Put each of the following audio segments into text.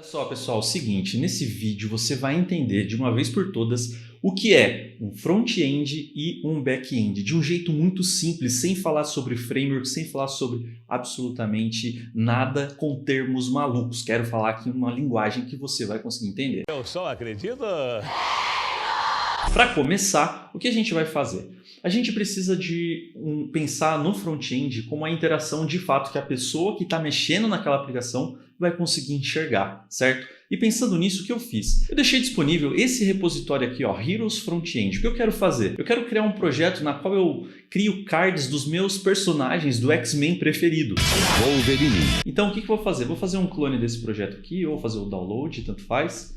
Só, pessoal, é o seguinte, nesse vídeo você vai entender de uma vez por todas o que é um front-end e um back-end, de um jeito muito simples, sem falar sobre framework, sem falar sobre absolutamente nada com termos malucos. Quero falar aqui uma linguagem que você vai conseguir entender. Eu só acredito... Para começar, o que a gente vai fazer? A gente precisa pensar no front-end como a interação de fato que a pessoa que está mexendo naquela aplicação vai conseguir enxergar, certo? E pensando nisso, o que eu fiz? Eu deixei disponível esse repositório aqui, ó, Heroes Front-End. O que eu quero fazer? Eu quero criar um projeto na qual eu crio cards dos meus personagens do X-Men preferido. Wolverine. Então, o que eu vou fazer? Vou fazer um clone desse projeto aqui, ou fazer o download, tanto faz.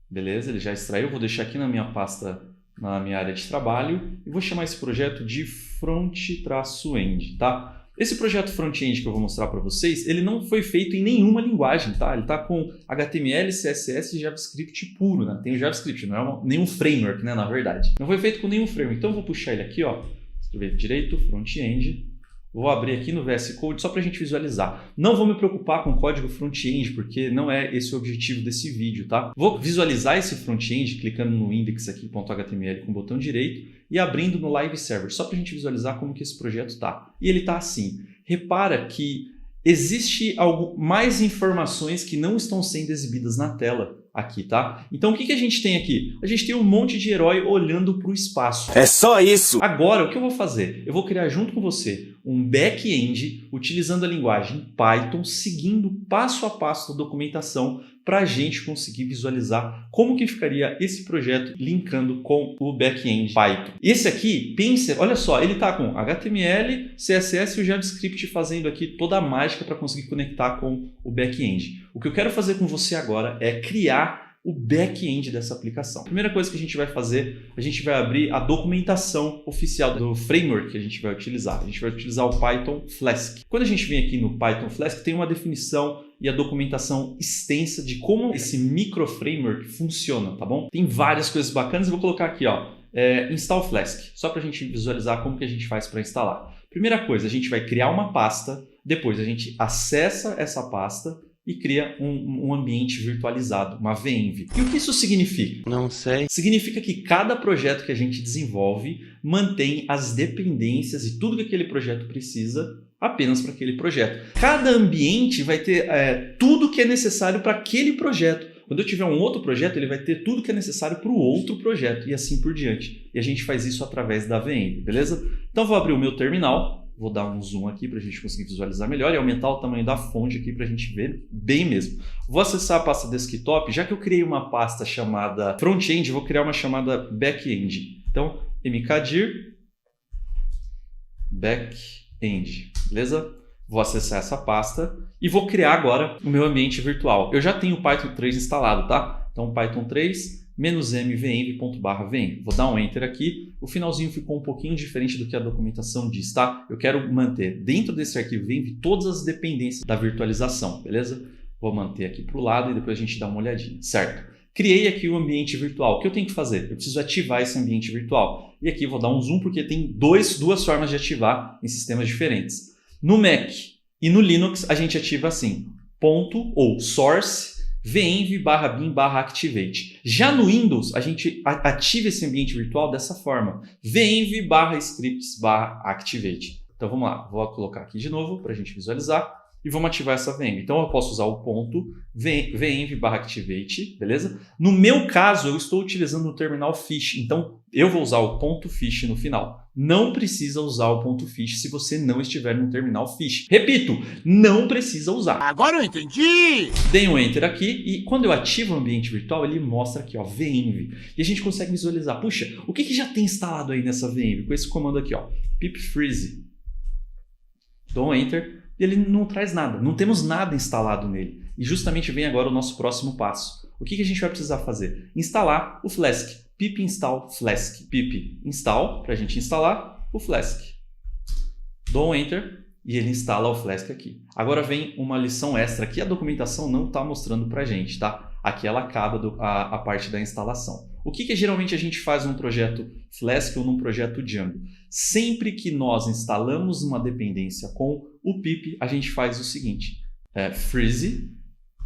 Beleza, ele já extraiu. Vou deixar aqui na minha pasta, na minha área de trabalho, e vou chamar esse projeto de front-end, tá? Esse projeto front-end que eu vou mostrar para vocês, ele não foi feito em nenhuma linguagem, tá? Ele está com HTML, CSS e JavaScript puro, né? Tem o JavaScript, não é nenhum framework, né? Na verdade. Não foi feito com nenhum framework. Então eu vou puxar ele aqui, ó. Escrever direito, front-end. Vou abrir aqui no VS Code só para a gente visualizar. Não vou me preocupar com código front-end, porque não é esse o objetivo desse vídeo, tá? Vou visualizar esse front-end clicando no index aqui, .html com o botão direito e abrindo no Live Server, só para a gente visualizar como que esse projeto está. E ele está assim. Repara que existe mais informações que não estão sendo exibidas na tela aqui, tá? Então, o que a gente tem aqui? A gente tem um monte de herói olhando para o espaço. É só isso! Agora, o que eu vou fazer? Eu vou criar junto com você um back-end utilizando a linguagem Python, seguindo passo a passo da documentação para a gente conseguir visualizar como que ficaria esse projeto linkando com o back-end Python. Esse aqui, pense, olha só, ele está com HTML, CSS e o JavaScript fazendo aqui toda a mágica para conseguir conectar com o back-end. O que eu quero fazer com você agora é criar o back-end dessa aplicação. A primeira coisa que a gente vai fazer, a gente vai abrir a documentação oficial do framework que a gente vai utilizar. A gente vai utilizar o Python Flask. Quando a gente vem aqui no Python Flask, tem uma definição e a documentação extensa de como esse micro framework funciona, tá bom? Tem várias coisas bacanas. Eu vou colocar aqui, ó, Install Flask, só para a gente visualizar como que a gente faz para instalar. Primeira coisa, a gente vai criar uma pasta, depois a gente acessa essa pasta e cria um ambiente virtualizado, uma VEnv. E o que isso significa? Não sei. Significa que cada projeto que a gente desenvolve mantém as dependências e tudo que aquele projeto precisa apenas para aquele projeto. Cada ambiente vai ter tudo que é necessário para aquele projeto. Quando eu tiver um outro projeto, ele vai ter tudo que é necessário para o outro projeto e assim por diante. E a gente faz isso através da VEnv, beleza? Então vou abrir o meu terminal. Vou dar um zoom aqui para a gente conseguir visualizar melhor e aumentar o tamanho da fonte aqui para a gente ver bem mesmo. Vou acessar a pasta desktop. Já que eu criei uma pasta chamada front-end, vou criar uma chamada back-end. Então, mkdir back-end, beleza? Vou acessar essa pasta e vou criar agora o meu ambiente virtual. Eu já tenho o Python 3 instalado, tá? Então, Python 3... -mvenv.barra-venv. Vou dar um Enter aqui. O finalzinho ficou um pouquinho diferente do que a documentação diz, tá? Eu quero manter dentro desse arquivo venv todas as dependências da virtualização, beleza? Vou manter aqui para o lado e depois a gente dá uma olhadinha, certo? Criei aqui o ambiente virtual. O que eu tenho que fazer? Eu preciso ativar esse ambiente virtual. E aqui eu vou dar um zoom porque tem duas formas de ativar em sistemas diferentes. No Mac e no Linux a gente ativa assim, ponto ou source venv/bin/activate. Já no Windows, a gente ativa esse ambiente virtual dessa forma, venv/scripts/activate. Então vamos lá, vou colocar aqui de novo para a gente visualizar e vamos ativar essa venv. Então eu posso usar o ponto venv/activate, beleza? No meu caso, eu estou utilizando o terminal fish, então eu vou usar o ponto fish no final. Não precisa usar o ponto fish se você não estiver no terminal fish. Repito, não precisa usar. Agora eu entendi! Dei um Enter aqui e quando eu ativo o ambiente virtual, ele mostra aqui, ó, venv. E a gente consegue visualizar, puxa, o que já tem instalado aí nessa venv? Com esse comando aqui, ó, pip freeze. Dou um Enter e ele não traz nada, não temos nada instalado nele. E justamente vem agora o nosso próximo passo. O que a gente vai precisar fazer? Instalar o Flask. Pip install Flask. Pip install, para a gente instalar o Flask. Dou um Enter e ele instala o Flask aqui. Agora vem uma lição extra que a documentação não está mostrando para a gente, tá? Aqui ela acaba a parte da instalação. O que geralmente a gente faz num projeto Flask ou num projeto Django? Sempre que nós instalamos uma dependência com o pip, a gente faz o seguinte, freeze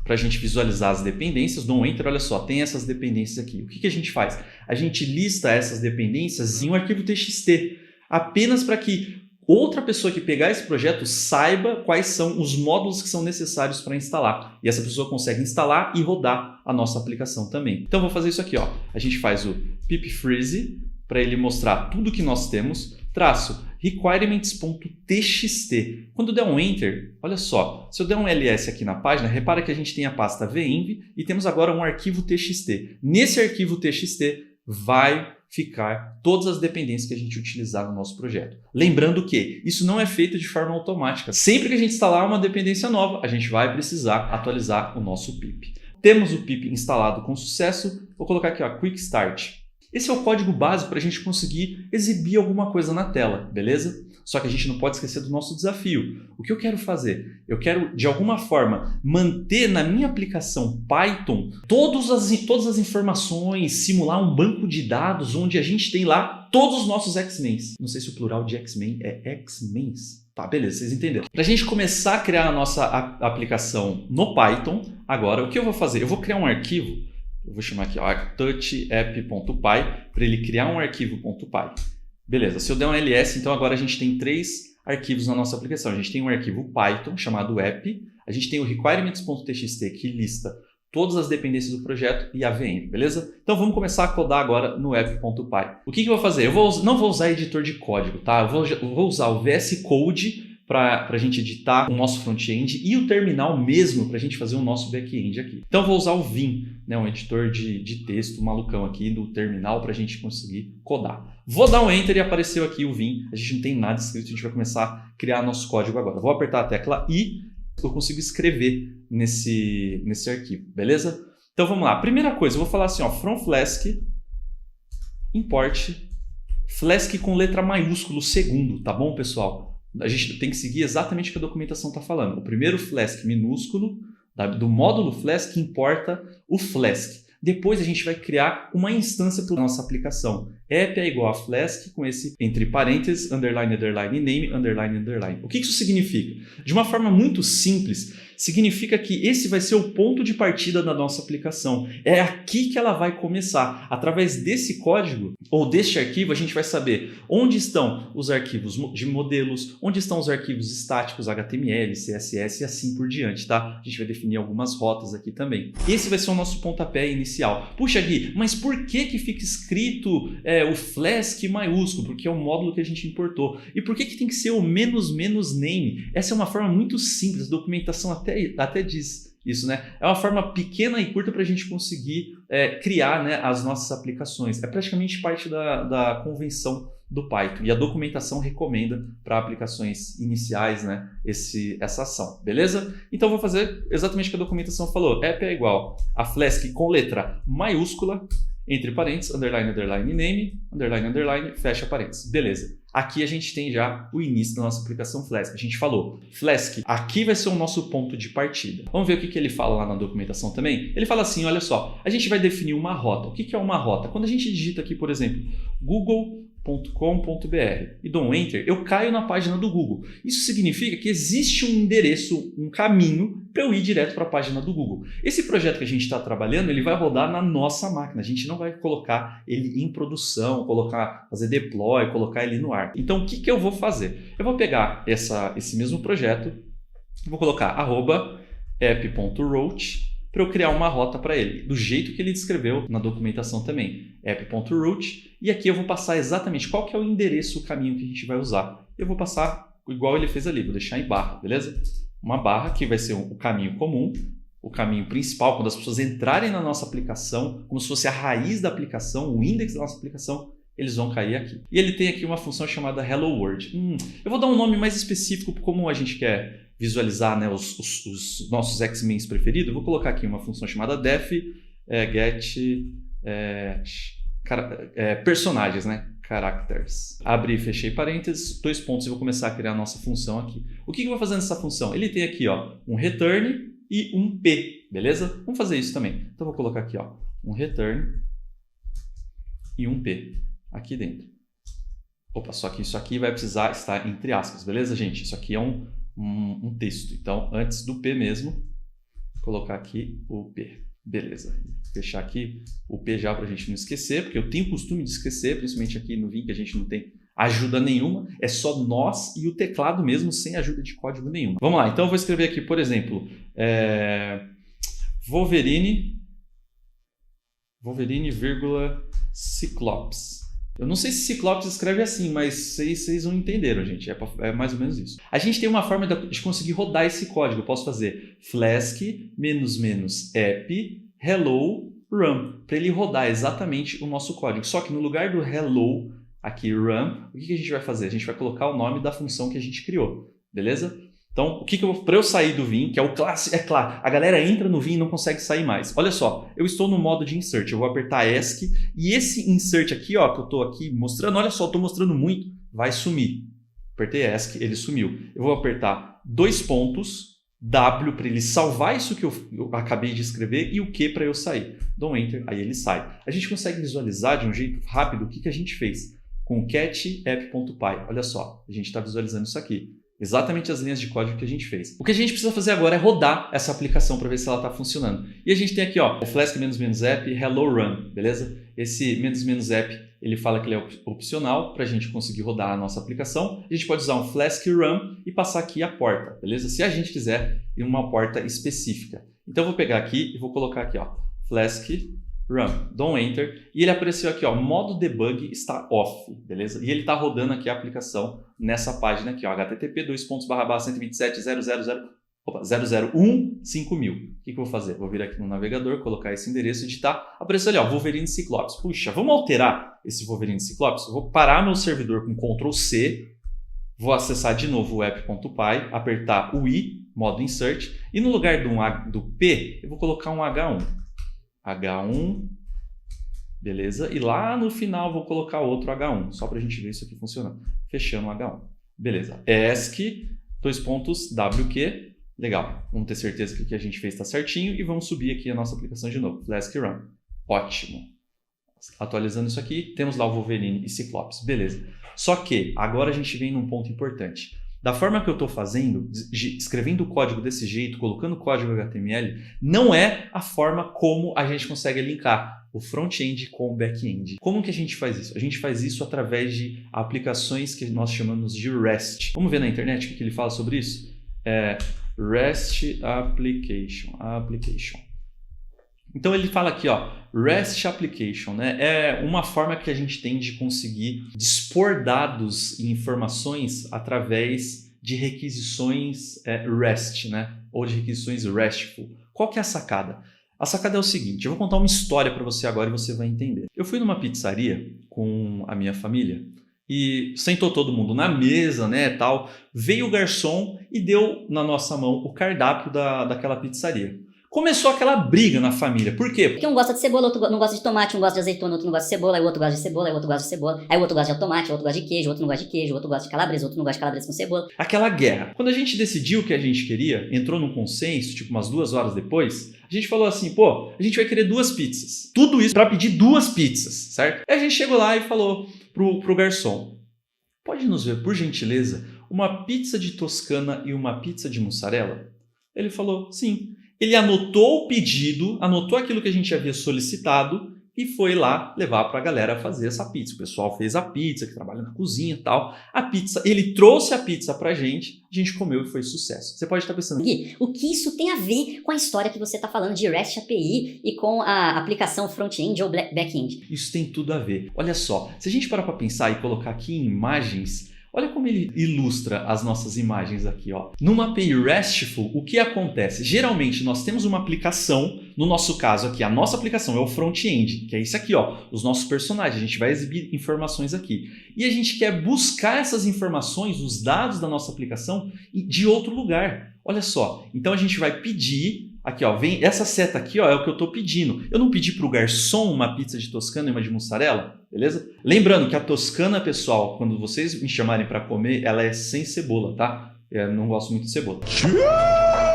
para a gente visualizar as dependências. Dou um Enter, olha só, tem essas dependências aqui. O que a gente faz? A gente lista essas dependências em um arquivo TXT, apenas para que outra pessoa que pegar esse projeto saiba quais são os módulos que são necessários para instalar. E essa pessoa consegue instalar e rodar a nossa aplicação também. Então, vou fazer isso aqui. Ó. A gente faz o pip freeze para ele mostrar tudo que nós temos, traço requirements.txt. Quando der um Enter, olha só, se eu der um ls aqui na página, repara que a gente tem a pasta venv e temos agora um arquivo txt. Nesse arquivo txt vai ficar todas as dependências que a gente utilizar no nosso projeto. Lembrando que isso não é feito de forma automática. Sempre que a gente instalar uma dependência nova, a gente vai precisar atualizar o nosso pip. Temos o pip instalado com sucesso. Vou colocar aqui, ó, Quick Start. Esse é o código básico para a gente conseguir exibir alguma coisa na tela, beleza? Só que a gente não pode esquecer do nosso desafio. O que eu quero fazer? Eu quero, de alguma forma, manter na minha aplicação Python todas as informações, simular um banco de dados onde a gente tem lá todos os nossos X-Mens. Não sei se o plural de X-Men é X-Mens. Tá, beleza, vocês entenderam. Para a gente começar a criar a nossa aplicação no Python, agora, o que eu vou fazer? Eu vou criar um arquivo. Eu vou chamar aqui, ó, touchapp.py, para ele criar um arquivo .py. Beleza, se eu der um ls, então agora a gente tem 3 arquivos na nossa aplicação. A gente tem um arquivo Python chamado app, a gente tem o requirements.txt que lista todas as dependências do projeto e a VM, beleza? Então vamos começar a codar agora no app.py. O que eu vou fazer? Eu não vou usar editor de código, tá? Eu vou usar o VS Code para a gente editar o nosso front-end e o terminal mesmo para a gente fazer o nosso back-end aqui. Então eu vou usar o Vim, né, um editor de texto malucão aqui do terminal para a gente conseguir codar. Vou dar um Enter e apareceu aqui o Vim. A gente não tem nada escrito, a gente vai começar a criar nosso código agora. Vou apertar a tecla I, eu consigo escrever nesse arquivo, beleza? Então vamos lá. Primeira coisa, eu vou falar assim, ó, from Flask, import Flask com letra maiúsculo segundo, tá bom, pessoal? A gente tem que seguir exatamente o que a documentação está falando. O primeiro Flask minúsculo, do módulo Flask, importa o Flask. Depois a gente vai criar uma instância para a nossa aplicação. App é igual a Flask com esse entre parênteses, underline, underline, name, underline, underline. O que isso significa? De uma forma muito simples, significa que esse vai ser o ponto de partida da nossa aplicação. É aqui que ela vai começar. Através desse código ou deste arquivo, a gente vai saber onde estão os arquivos de modelos, onde estão os arquivos estáticos, HTML, CSS e assim por diante, tá? A gente vai definir algumas rotas aqui também. Esse vai ser o nosso pontapé inicial. Puxa, Gui, mas por que fica escrito o Flask maiúsculo? Porque é o módulo que a gente importou. E por que tem que ser o menos name? Essa é uma forma muito simples, a documentação até diz isso, né? É uma forma pequena e curta para a gente conseguir criar, né, as nossas aplicações. É praticamente parte da convenção do Python. E a documentação recomenda para aplicações iniciais, né, essa ação. Beleza? Então vou fazer exatamente o que a documentação falou. App é igual a Flask com letra maiúscula, entre parênteses, underline, underline, name, underline, underline, fecha parênteses. Beleza. Aqui a gente tem já o início da nossa aplicação Flask. A gente falou, Flask, aqui vai ser o nosso ponto de partida. Vamos ver o que ele fala lá na documentação também? Ele fala assim, olha só, a gente vai definir uma rota. O que é uma rota? Quando a gente digita aqui, por exemplo, google.com.br e dou um Enter, eu caio na página do Google. Isso significa que existe um endereço, um caminho para eu ir direto para a página do Google. Esse projeto que a gente está trabalhando, ele vai rodar na nossa máquina. A gente não vai colocar ele em produção, fazer deploy, colocar ele no ar. Então, o que eu vou fazer? Eu vou pegar esse mesmo projeto, vou colocar @app.route para eu criar uma rota para ele, do jeito que ele descreveu na documentação também, app.route, e aqui eu vou passar exatamente qual que é o endereço, o caminho que a gente vai usar. Eu vou passar igual ele fez ali, vou deixar em barra, beleza? Uma barra que vai ser o caminho comum, o caminho principal, quando as pessoas entrarem na nossa aplicação, como se fosse a raiz da aplicação, o index da nossa aplicação, eles vão cair aqui. E ele tem aqui uma função chamada Hello World. Eu vou dar um nome mais específico, como a gente quer visualizar, né, os nossos X-Men preferidos. Eu vou colocar aqui uma função chamada def get personagens, né? Characters. Abri e fechei parênteses, 2 pontos e vou começar a criar a nossa função aqui. O que eu vou fazer nessa função? Ele tem aqui, ó, um return e um p, beleza? Vamos fazer isso também. Então vou colocar aqui, ó, um return e um p aqui dentro. Opa, só que isso aqui vai precisar estar entre aspas, beleza, gente? Isso aqui é um texto. Então, antes do p mesmo, colocar aqui o P. Beleza. Fechar aqui o P já para a gente não esquecer, porque eu tenho costume de esquecer, principalmente aqui no Vim, que a gente não tem ajuda nenhuma, é só nós e o teclado mesmo, sem ajuda de código nenhuma. Vamos lá, então eu vou escrever aqui, por exemplo, Wolverine, vírgula, Cyclops. Eu não sei se Cyclops escreve assim, mas vocês não entenderam, gente. É mais ou menos isso. A gente tem uma forma de conseguir rodar esse código. Eu posso fazer flask --app hello run, para ele rodar exatamente o nosso código. Só que no lugar do hello, aqui run, o que a gente vai fazer? A gente vai colocar o nome da função que a gente criou, beleza? Então, para eu sair do Vim, que é o clássico, é claro, a galera entra no Vim e não consegue sair mais. Olha só, eu estou no modo de insert, eu vou apertar ESC e esse insert aqui, ó, que eu estou aqui mostrando, olha só, estou mostrando muito, vai sumir. Apertei ESC, ele sumiu. Eu vou apertar 2 pontos, W para ele salvar isso que eu acabei de escrever e o Q para eu sair. Dou um Enter, aí ele sai. A gente consegue visualizar de um jeito rápido o que a gente fez com o cat_app.py. Olha só, a gente está visualizando isso aqui. Exatamente as linhas de código que a gente fez. O que a gente precisa fazer agora é rodar essa aplicação para ver se ela está funcionando. E a gente tem aqui, ó, o flask -app hello run, beleza? Esse -app, ele fala que ele é opcional para a gente conseguir rodar a nossa aplicação. A gente pode usar um flask run e passar aqui a porta, beleza? Se a gente quiser em uma porta específica. Então eu vou pegar aqui e vou colocar aqui, ó, flask run, dou um enter e ele apareceu aqui, ó, modo debug está off, beleza? E ele está rodando aqui a aplicação nessa página aqui, ó, http://127.0015000. O que eu vou fazer? Vou vir aqui no navegador, colocar esse endereço, editar, apareceu ali, ó, Wolverine Cyclops. Puxa, vamos alterar esse Wolverine Cyclops? Eu vou parar meu servidor com Ctrl C, vou acessar de novo o app.py, apertar o I, modo insert, e no lugar do P, eu vou colocar um H1, beleza? E lá no final vou colocar outro H1, só para a gente ver isso aqui funcionando. Fechando o H1. Beleza. ESC, 2 pontos, WQ. Legal. Vamos ter certeza que o que a gente fez está certinho e vamos subir aqui a nossa aplicação de novo. Flask Run. Ótimo. Atualizando isso aqui, temos lá o Wolverine e Cyclops. Beleza. Só que agora a gente vem num ponto importante. Da forma que eu estou fazendo, escrevendo o código desse jeito, colocando código HTML, não é a forma como a gente consegue linkar o front-end com o back-end. Como que a gente faz isso? A gente faz isso através de aplicações que nós chamamos de REST. Vamos ver na internet o que ele fala sobre isso? REST Application. Então ele fala aqui, ó, REST Application, né? É uma forma que a gente tem de conseguir dispor dados e informações através de requisições REST, né? Ou de requisições RESTful. Qual que é a sacada? A sacada é o seguinte, eu vou contar uma história para você agora e você vai entender. Eu fui numa pizzaria com a minha família e sentou todo mundo na mesa, né, tal. Veio o garçom e deu na nossa mão o cardápio daquela pizzaria. Começou aquela briga na família. Por quê? Porque um gosta de cebola, outro não gosta de tomate, um gosta de azeitona, outro não gosta de cebola, aí o outro gosta de cebola, aí o outro gosta de cebola, aí o outro gosta de tomate, o outro gosta de queijo, o outro não gosta de queijo, o outro gosta de calabresa, o outro não gosta de calabresa com cebola. Aquela guerra. Quando a gente decidiu o que a gente queria, entrou num consenso, tipo umas 2 horas depois, a gente falou assim, pô, a gente vai querer 2 pizzas. Tudo isso para pedir 2 pizzas, certo? E a gente chegou lá e falou pro garçom, pode nos ver, por gentileza, uma pizza de toscana e uma pizza de mussarela? Ele falou, sim. Ele anotou o pedido, anotou aquilo que a gente havia solicitado e foi lá levar para a galera fazer essa pizza. O pessoal fez a pizza, que trabalha na cozinha e tal. A pizza, ele trouxe a pizza para a gente comeu e foi sucesso. Você pode estar pensando... Gui, o que isso tem a ver com a história que você está falando de REST API e com a aplicação front-end ou back-end? Isso tem tudo a ver. Olha só, se a gente parar para pensar e colocar aqui em imagens... Olha como ele ilustra as nossas imagens aqui, ó. Numa API RESTful, o que acontece? Geralmente nós temos uma aplicação, no nosso caso aqui, a nossa aplicação é o front-end, que é isso aqui, ó, os nossos personagens. A gente vai exibir informações aqui. E a gente quer buscar essas informações, os dados da nossa aplicação, de outro lugar. Olha só, então a gente vai pedir... Aqui, ó, vem essa seta aqui, ó, é o que eu estou pedindo. Eu não pedi para o garçom uma pizza de toscana e uma de mussarela, beleza? Lembrando que a toscana, pessoal, quando vocês me chamarem para comer, ela é sem cebola, tá? Eu não gosto muito de cebola.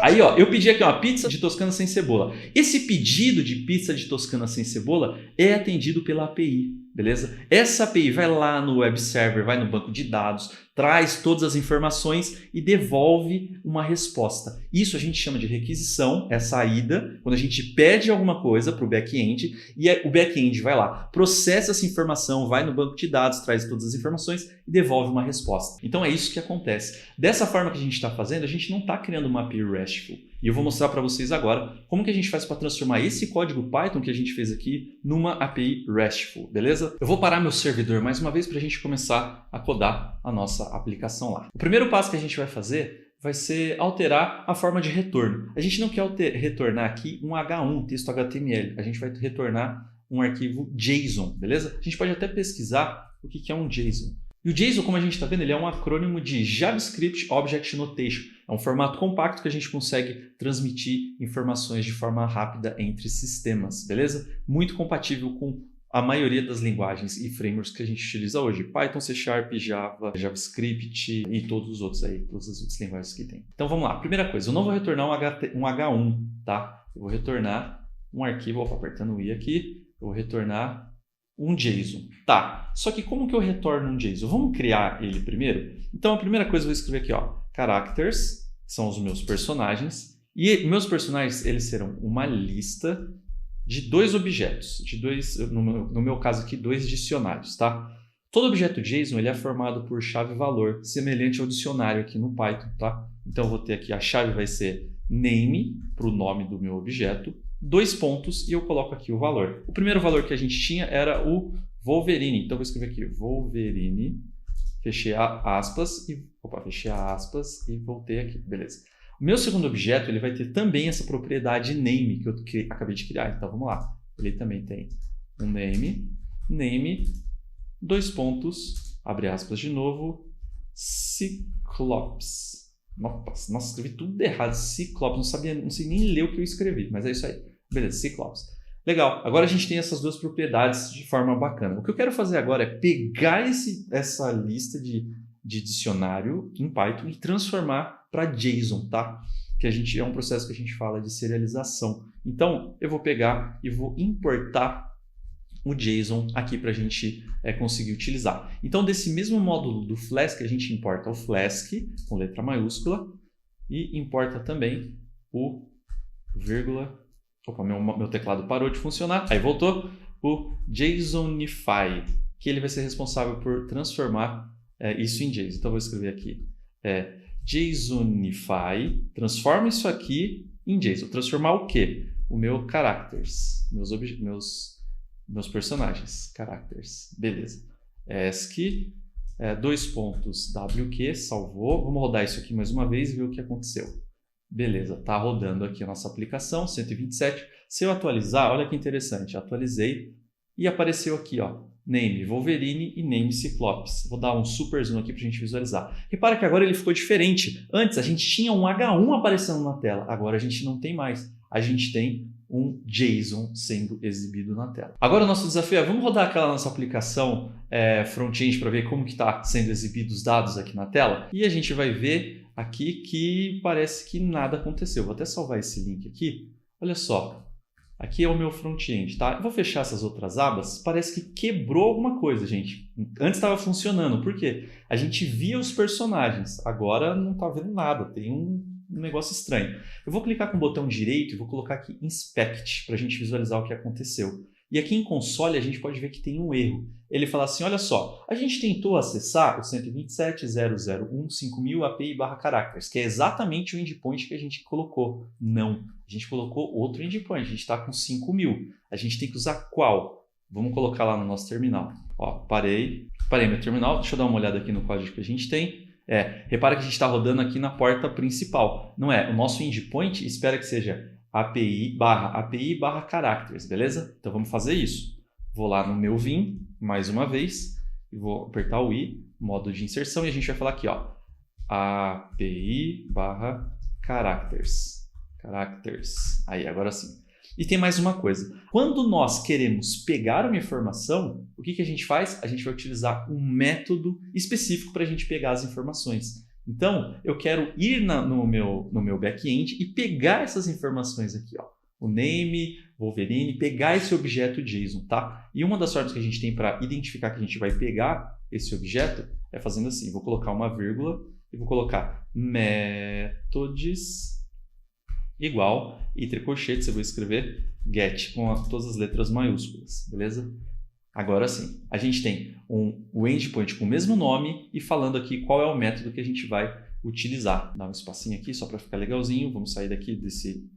Aí, ó, eu pedi aqui uma pizza de toscana sem cebola. Esse pedido de pizza de toscana sem cebola é atendido pela API. beleza? Essa API vai lá no web server, vai no banco de dados, traz todas as informações e devolve uma resposta. Isso a gente chama de requisição, é a saída, quando a gente pede alguma coisa para o back-end e o back-end vai lá, processa essa informação, vai no banco de dados, traz todas as informações e devolve uma resposta. Então é isso que acontece. Dessa forma que a gente está fazendo, a gente não está criando uma API RESTful. E eu vou mostrar para vocês agora como que a gente faz para transformar esse código Python que a gente fez aqui numa API RESTful, beleza? Eu vou parar meu servidor mais uma vez para a gente começar a codar a nossa aplicação lá. O primeiro passo que a gente vai fazer vai ser alterar a forma de retorno. A gente não quer retornar aqui um H1, texto HTML. A gente vai retornar um arquivo JSON, beleza? A gente pode até pesquisar o que é um JSON. E o JSON, como a gente está vendo, ele é um acrônimo de JavaScript Object Notation. É um formato compacto que a gente consegue transmitir informações de forma rápida entre sistemas, beleza? Muito compatível com a maioria das linguagens e frameworks que a gente utiliza hoje. Python, C#, Java, JavaScript e todos os outros aí, todas as outras linguagens que tem. Então vamos lá. Primeira coisa, eu não vou retornar um H1, tá? Eu vou retornar um arquivo, apertando o I aqui, eu vou retornar um JSON. Tá, só que como que eu retorno um JSON? Vamos criar ele primeiro? Então a primeira coisa eu vou escrever aqui, ó, characters, que são os meus personagens, e meus personagens eles serão uma lista de dois objetos, no meu caso aqui, dois dicionários, tá? Todo objeto JSON ele é formado por chave-valor, semelhante ao dicionário aqui no Python, tá? Então eu vou ter aqui, a chave vai ser name, para o nome do meu objeto, 2 pontos e eu coloco aqui o valor. O primeiro valor que a gente tinha era o Wolverine, então eu vou escrever aqui Wolverine, fechei aspas e voltei aqui, beleza. O meu segundo objeto ele vai ter também essa propriedade name que eu acabei de criar, então vamos lá. Ele também tem um name, 2 pontos, abre aspas de novo, Cyclops. Nossa, escrevi tudo errado, Cyclops, não sei nem ler o que eu escrevi, mas é isso aí. Beleza, Cyclops. Legal, agora a gente tem essas duas propriedades de forma bacana. O que eu quero fazer agora é pegar essa lista de dicionário em Python e transformar para JSON, tá? Que é um processo que a gente fala de serialização. Então, eu vou pegar e vou importar o JSON aqui para a gente conseguir utilizar. Então, desse mesmo módulo do Flask, a gente importa o Flask com letra maiúscula e importa também o vírgula. Opa, meu teclado parou de funcionar. Aí voltou o JSONify, que ele vai ser responsável por transformar isso em JSON. Então, eu vou escrever aqui JSONify, transforma isso aqui em JSON. Transformar o quê? O meu characters, meus personagens, characters. Beleza. ASCII, 2 pontos WQ, salvou. Vamos rodar isso aqui mais uma vez e ver o que aconteceu. Beleza, tá rodando aqui a nossa aplicação, 127. Se eu atualizar, olha que interessante, atualizei e apareceu aqui, ó, name Wolverine e name Cyclops. Vou dar um super zoom aqui para a gente visualizar. Repara que agora ele ficou diferente. Antes a gente tinha um H1 aparecendo na tela, agora a gente não tem mais. A gente tem um JSON sendo exibido na tela. Agora o nosso desafio é, vamos rodar aquela nossa aplicação front-end para ver como que está sendo exibidos os dados aqui na tela. E a gente vai ver aqui que parece que nada aconteceu. Vou até salvar esse link aqui. Olha só. Aqui é o meu front-end, tá? Eu vou fechar essas outras abas. Parece que quebrou alguma coisa, gente. Antes estava funcionando. Por quê? A gente via os personagens. Agora não está vendo nada. Tem um negócio estranho. Eu vou clicar com o botão direito e vou colocar aqui Inspect para a gente visualizar o que aconteceu. E aqui em console a gente pode ver que tem um erro. Ele fala assim, olha só, a gente tentou acessar o 127.001.5000 API/characters, que é exatamente o endpoint que a gente colocou. Não, a gente colocou outro endpoint, a gente está com 5.000. A gente tem que usar qual? Vamos colocar lá no nosso terminal. Ó, parei meu terminal, deixa eu dar uma olhada aqui no código que a gente tem. Repara que a gente está rodando aqui na porta principal. Não é? O nosso endpoint espera que seja API/characters, beleza? Então vamos fazer isso. Vou lá no meu Vim, mais uma vez, e vou apertar o I, modo de inserção, e a gente vai falar aqui, ó, API/characters. Aí, agora sim. E tem mais uma coisa. Quando nós queremos pegar uma informação, o que a gente faz? A gente vai utilizar um método específico para a gente pegar as informações. Então, eu quero ir no meu back-end e pegar essas informações aqui, ó. o name, Wolverine, pegar esse objeto JSON, tá? E uma das formas que a gente tem para identificar que a gente vai pegar esse objeto é fazendo assim, vou colocar uma vírgula e vou colocar methods igual, entre colchetes eu vou escrever get com todas as letras maiúsculas, beleza? Agora sim, a gente tem o endpoint com o mesmo nome e falando aqui qual é o método que a gente vai utilizar. Dá um espacinho aqui só para ficar legalzinho, vamos sair daqui desse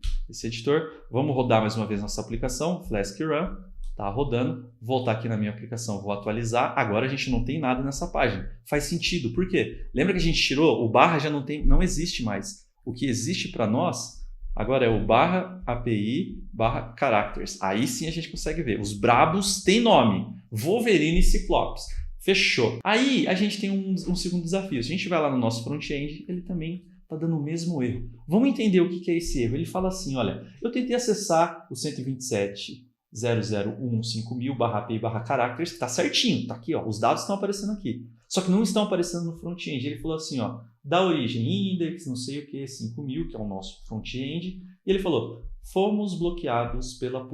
editor, vamos rodar mais uma vez nossa aplicação, Flask Run, tá rodando, voltar aqui na minha aplicação, vou atualizar, agora a gente não tem nada nessa página. Faz sentido, por quê? Lembra que a gente tirou? O barra já não existe mais. O que existe para nós agora é o barra API barra characters. Aí sim a gente consegue ver. Os brabos têm nome. Wolverine e Ciclopes. Fechou. Aí a gente tem um segundo desafio. Se a gente vai lá no nosso front-end, ele também está dando o mesmo erro. Vamos entender o que é esse erro. Ele fala assim, olha, eu tentei acessar o 127.001.5000 barra API barra characters, que está certinho, está aqui, ó, os dados estão aparecendo aqui. Só que não estão aparecendo no front-end. Ele falou assim, ó, da origem index, não sei o que, 5.000, que é o nosso front-end. E ele falou, fomos bloqueados pela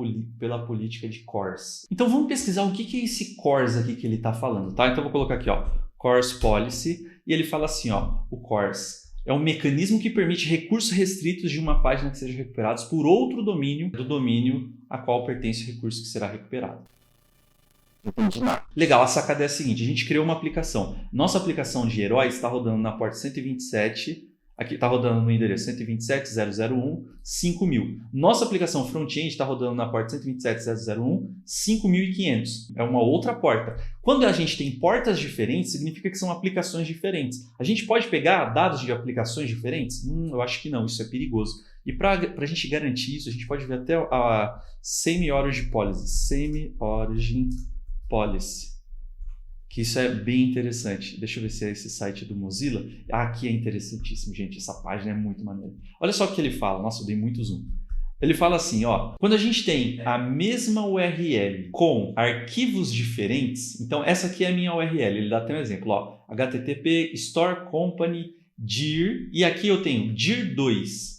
política de CORS. Então vamos pesquisar o que é esse CORS aqui que ele está falando, tá? Então eu vou colocar aqui, ó, CORS Policy, e ele fala assim, ó, o CORS é um mecanismo que permite recursos restritos de uma página que sejam recuperados por outro domínio, do domínio a qual pertence o recurso que será recuperado. Legal, a sacada é a seguinte, a gente criou uma aplicação. Nossa aplicação de heróis está rodando na porta 127, aqui está rodando no endereço 127.001.5000. Nossa aplicação front-end está rodando na porta 127.001.5500. É uma outra porta. Quando a gente tem portas diferentes, significa que são aplicações diferentes. A gente pode pegar dados de aplicações diferentes? Eu acho que não, isso é perigoso. E para a gente garantir isso, a gente pode ver até a Semi-Origin Policy, que isso é bem interessante. Deixa eu ver se é esse site do Mozilla. Aqui é interessantíssimo, gente. Essa página é muito maneira. Olha só o que ele fala. Nossa, eu dei muito zoom. Ele fala assim, ó, quando a gente tem a mesma URL com arquivos diferentes, então essa aqui é a minha URL. Ele dá até um exemplo, ó, http store company dir, e aqui eu tenho dir2.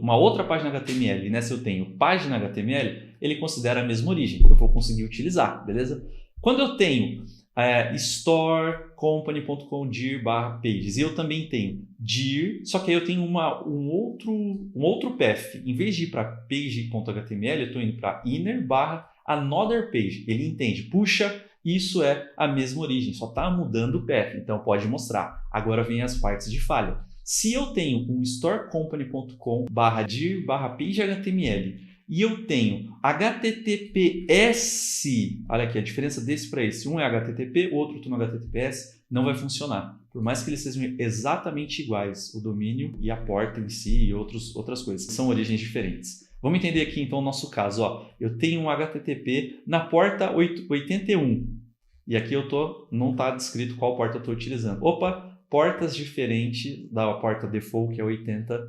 Uma outra página HTML, e nessa eu tenho página HTML, ele considera a mesma origem, eu vou conseguir utilizar, beleza? Quando eu tenho storecompany.com dir barra pages, e eu também tenho dir, só que aí eu tenho um outro path, em vez de ir para page.html, eu estou indo para inner barra another page, ele entende, puxa, isso é a mesma origem, só está mudando o path, então pode mostrar. Agora vem as partes de falha. Se eu tenho um storecompany.com barra dir barra page HTML e eu tenho HTTPS, olha aqui a diferença desse para esse, um é HTTP, o outro está no HTTPS, não vai funcionar. Por mais que eles sejam exatamente iguais, o domínio e a porta em si e outras coisas, são origens diferentes. Vamos entender aqui então o nosso caso. Ó. Eu tenho um HTTP na porta 81 e aqui não está descrito qual porta eu estou utilizando. Opa! Portas diferentes da porta default, que é 80,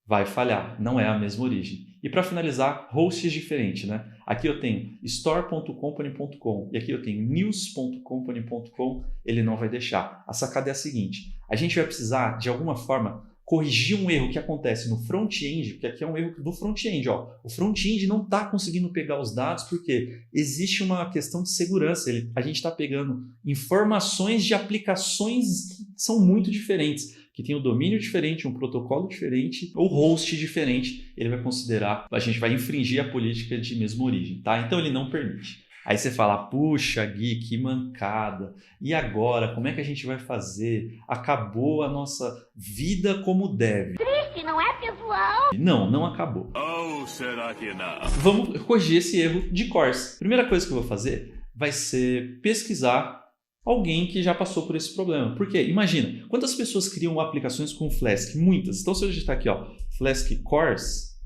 vai falhar. Não é a mesma origem. E para finalizar, hosts diferentes, né? Aqui eu tenho store.company.com e aqui eu tenho news.company.com, ele não vai deixar. A sacada é a seguinte, a gente vai precisar, de alguma forma, corrigir um erro que acontece no front-end, porque aqui é um erro do front-end. O front-end não está conseguindo pegar os dados porque existe uma questão de segurança. A gente está pegando informações de aplicações que são muito diferentes, que tem um domínio diferente, um protocolo diferente, ou host diferente. Ele vai considerar, a gente vai infringir a política de mesma origem, tá? Então ele não permite. Aí você fala, puxa, Gui, que mancada. E agora, como é que a gente vai fazer? Acabou a nossa vida como deve. Triste, não é, pessoal? Não acabou. Ou será que não? Vamos corrigir esse erro de CORS. Primeira coisa que eu vou fazer vai ser pesquisar alguém que já passou por esse problema. Por quê? Imagina, quantas pessoas criam aplicações com Flask? Muitas. Então, se eu digitar aqui, ó, Flask CORS,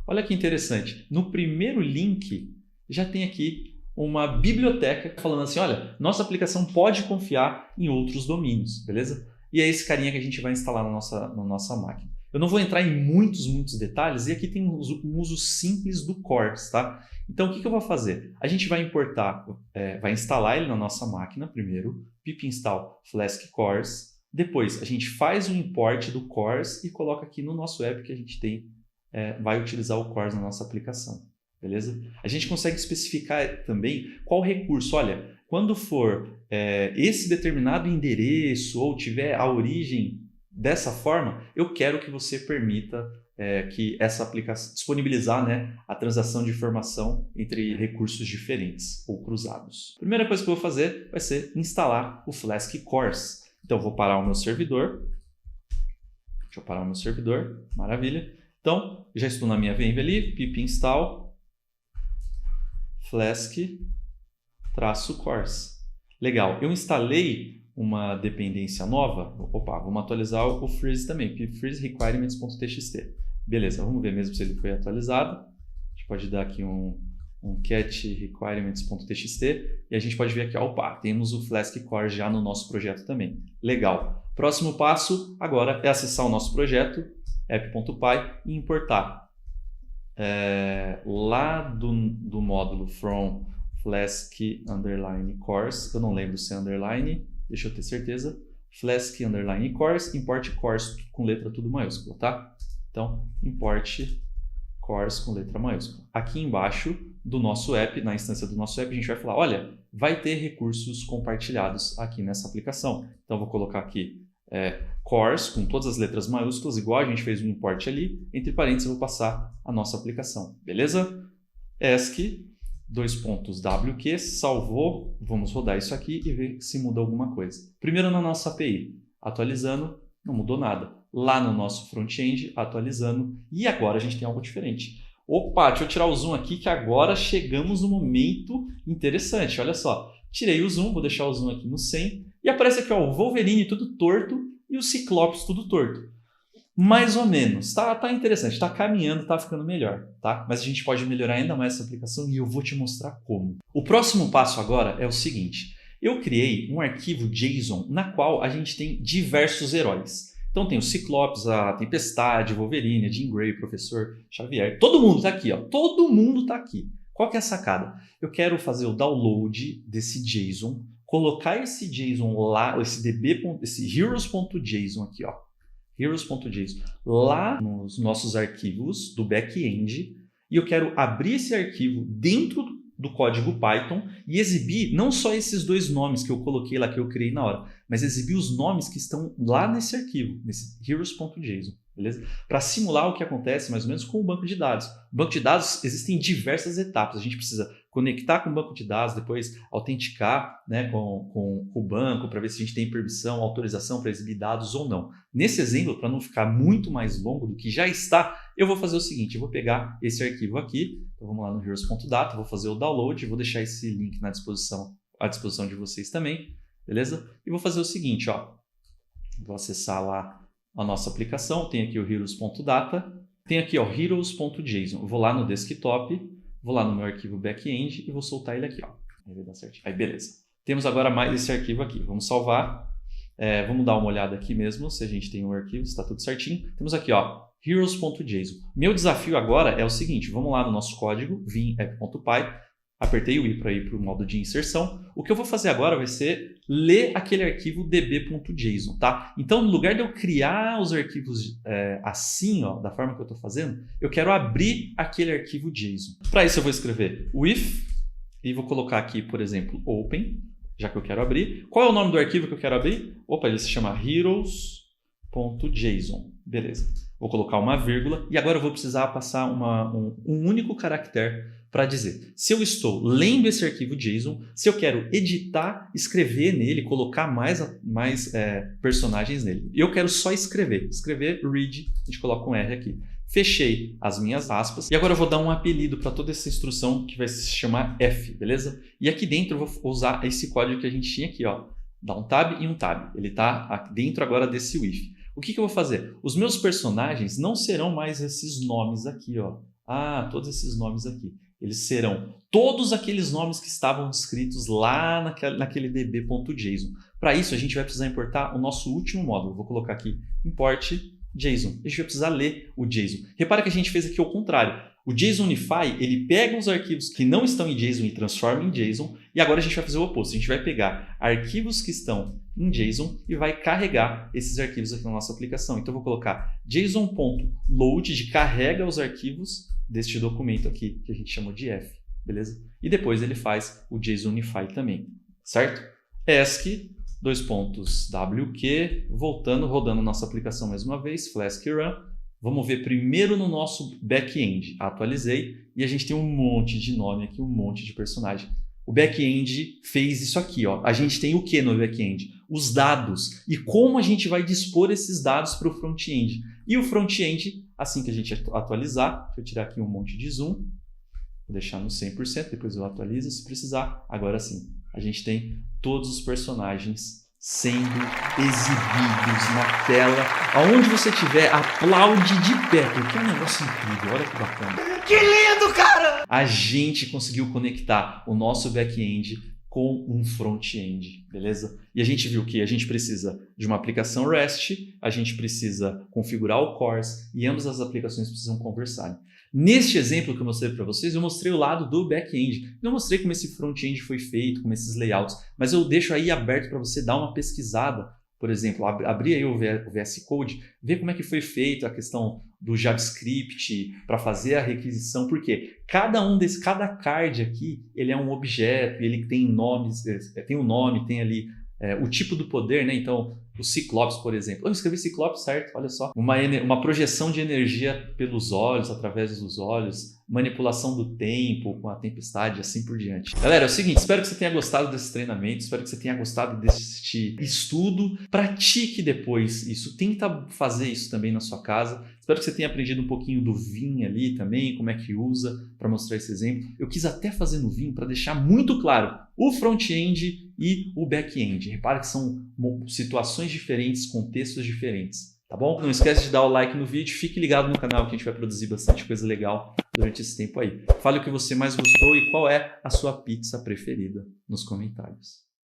olha que interessante. No primeiro link, já tem aqui uma biblioteca falando assim, olha, nossa aplicação pode confiar em outros domínios, beleza? E é esse carinha que a gente vai instalar na nossa máquina. Eu não vou entrar em muitos detalhes, e aqui tem um uso simples do CORS, tá? Então, o que eu vou fazer? A gente vai importar, vai instalar ele na nossa máquina primeiro, pip install Flask CORS, depois a gente faz o import do CORS e coloca aqui no nosso app que a gente tem vai utilizar o CORS na nossa aplicação. Beleza? A gente consegue especificar também qual recurso. Olha, quando for esse determinado endereço ou tiver a origem dessa forma, eu quero que você permita que essa aplicação disponibilizar, né, a transação de informação entre recursos diferentes ou cruzados. A primeira coisa que eu vou fazer vai ser instalar o Flask CORS. Então, eu vou parar o meu servidor. Deixa eu parar o meu servidor. Maravilha. Então, já estou na minha VM ali, pip install Flask-CORS. Legal. Eu instalei uma dependência nova. Opa, vamos atualizar o freeze também. Freeze requirements.txt. Beleza, vamos ver mesmo se ele foi atualizado. A gente pode dar aqui um cat requirements.txt e a gente pode ver aqui, opa, temos o Flask CORS já no nosso projeto também. Legal. Próximo passo agora é acessar o nosso projeto, app.py, e importar lá do módulo from Flask_CORS, eu não lembro se é underline, deixa eu ter certeza, Flask_CORS, importe CORS com letra tudo maiúscula, tá? Então, importe CORS com letra maiúscula. Aqui embaixo do nosso app, na instância do nosso app, a gente vai falar, olha, vai ter recursos compartilhados aqui nessa aplicação. Então, eu vou colocar aqui CORS com todas as letras maiúsculas, igual a gente fez um import ali, entre parênteses eu vou passar a nossa aplicação, beleza? ESC, wq, salvou, vamos rodar isso aqui e ver se muda alguma coisa. Primeiro na nossa API, atualizando, não mudou nada. Lá no nosso front-end, atualizando. E agora a gente tem algo diferente. Opa, deixa eu tirar o zoom aqui que agora chegamos no momento interessante. Olha só, tirei o zoom, vou deixar o zoom aqui no 100. E aparece aqui ó, o Wolverine tudo torto e o Ciclopes tudo torto. Mais ou menos. Tá interessante, tá caminhando, tá ficando melhor. Tá? Mas a gente pode melhorar ainda mais essa aplicação e eu vou te mostrar como. O próximo passo agora é o seguinte. Eu criei um arquivo JSON na qual a gente tem diversos heróis. Então tem o Ciclopes, a Tempestade, Wolverine, a Jean Grey, Professor Xavier. Todo mundo está aqui, ó. Todo mundo está aqui. Qual que é a sacada? Eu quero fazer o download desse JSON, colocar esse JSON lá, esse heroes.json aqui, ó. Heroes.json, lá nos nossos arquivos do back-end, e eu quero abrir esse arquivo dentro do código Python e exibir não só esses dois nomes que eu coloquei lá, que eu criei na hora, mas exibir os nomes que estão lá nesse arquivo, nesse heroes.json, beleza? Para simular o que acontece mais ou menos com o banco de dados. O banco de dados existem diversas etapas, a gente precisa conectar com o banco de dados, depois autenticar, né, com o banco para ver se a gente tem permissão, autorização para exibir dados ou não. Nesse exemplo, para não ficar muito mais longo do que já está, eu vou fazer o seguinte, eu vou pegar esse arquivo aqui, então vamos lá no heroes.data, vou fazer o download, vou deixar esse link à disposição de vocês também, beleza? E vou fazer o seguinte, ó, vou acessar lá a nossa aplicação, tem aqui o heroes.data, tem aqui ó, heroes.json, vou lá no desktop, vou lá no meu arquivo back-end e vou soltar ele aqui, ó. Aí vai dar certinho. Aí beleza. Temos agora mais esse arquivo aqui, vamos salvar, vamos dar uma olhada aqui mesmo, se a gente tem um arquivo, se está tudo certinho. Temos aqui ó, heroes.json. Meu desafio agora é o seguinte, vamos lá no nosso código, vim app.py, apertei o i para ir para o modo de inserção. O que eu vou fazer agora vai ser ler aquele arquivo db.json, tá? Então, no lugar de eu criar os arquivos assim, ó, da forma que eu estou fazendo, eu quero abrir aquele arquivo JSON. Para isso, eu vou escrever o if e vou colocar aqui, por exemplo, open, já que eu quero abrir. Qual é o nome do arquivo que eu quero abrir? Opa, ele se chama heroes.json. Beleza. Vou colocar uma vírgula e agora eu vou precisar passar um único caractere para dizer se eu estou lendo esse arquivo JSON, se eu quero editar, escrever nele, colocar mais personagens nele. Eu quero só escrever. Escrever read, a gente coloca um R aqui. Fechei as minhas aspas e agora eu vou dar um apelido para toda essa instrução que vai se chamar F, beleza? E aqui dentro eu vou usar esse código que a gente tinha aqui, ó. Dá um tab e um tab. Ele está dentro agora desse if. O que eu vou fazer? Os meus personagens não serão mais esses nomes aqui, ó. Ah, todos esses nomes aqui. Eles serão todos aqueles nomes que estavam escritos lá naquele db.json. Para isso, a gente vai precisar importar o nosso último módulo. Vou colocar aqui, import JSON. A gente vai precisar ler o JSON. Repara que a gente fez aqui ao contrário. O JSONify, ele pega os arquivos que não estão em JSON e transforma em JSON, e agora a gente vai fazer o oposto. A gente vai pegar arquivos que estão em JSON e vai carregar esses arquivos aqui na nossa aplicação. Então, eu vou colocar json.load de carrega os arquivos deste documento aqui, que a gente chamou de F, beleza? E depois ele faz o JSONify também, certo? ESC, WQ, voltando, rodando nossa aplicação mais uma vez, Flask Run. Vamos ver primeiro no nosso back-end. Atualizei e a gente tem um monte de nome aqui, um monte de personagem. O back-end fez isso aqui, ó. A gente tem o que no back-end? Os dados. E como a gente vai dispor esses dados para o front-end. E o front-end, assim que a gente atualizar, deixa eu tirar aqui um monte de zoom, vou deixar no 100%, depois eu atualizo se precisar. Agora sim, a gente tem todos os personagens sendo exibidos na tela. Aonde você estiver, aplaude de pé, porque é um negócio incrível. Olha que bacana. Que lindo, cara! A gente conseguiu conectar o nosso back-end com um front-end, beleza? E a gente viu que a gente precisa de uma aplicação REST, a gente precisa configurar o CORS e ambas as aplicações precisam conversar. Neste exemplo que eu mostrei para vocês, eu mostrei o lado do back-end. Não mostrei como esse front-end foi feito, como esses layouts, mas eu deixo aí aberto para você dar uma pesquisada. Por exemplo, abrir aí o VS Code, ver como é que foi feito a questão do JavaScript para fazer a requisição, porque cada card aqui, ele é um objeto, ele tem nomes, tem um nome, tem ali o tipo do poder, né? Então, o Ciclopes, por exemplo. Eu escrevi Ciclopes, certo? Olha só. Uma projeção de energia pelos olhos, através dos olhos, manipulação do tempo com a tempestade, assim por diante. Galera, é o seguinte, espero que você tenha gostado desse treinamento, espero que você tenha gostado deste estudo. Pratique depois isso, tenta fazer isso também na sua casa. Espero que você tenha aprendido um pouquinho do Vim ali também, como é que usa, para mostrar esse exemplo. Eu quis até fazer no Vim para deixar muito claro o front-end e o back-end. Repara que são situações diferentes, contextos diferentes, tá bom? Não esquece de dar o like no vídeo, fique ligado no canal que a gente vai produzir bastante coisa legal durante esse tempo aí. Fale o que você mais gostou e qual é a sua pizza preferida nos comentários.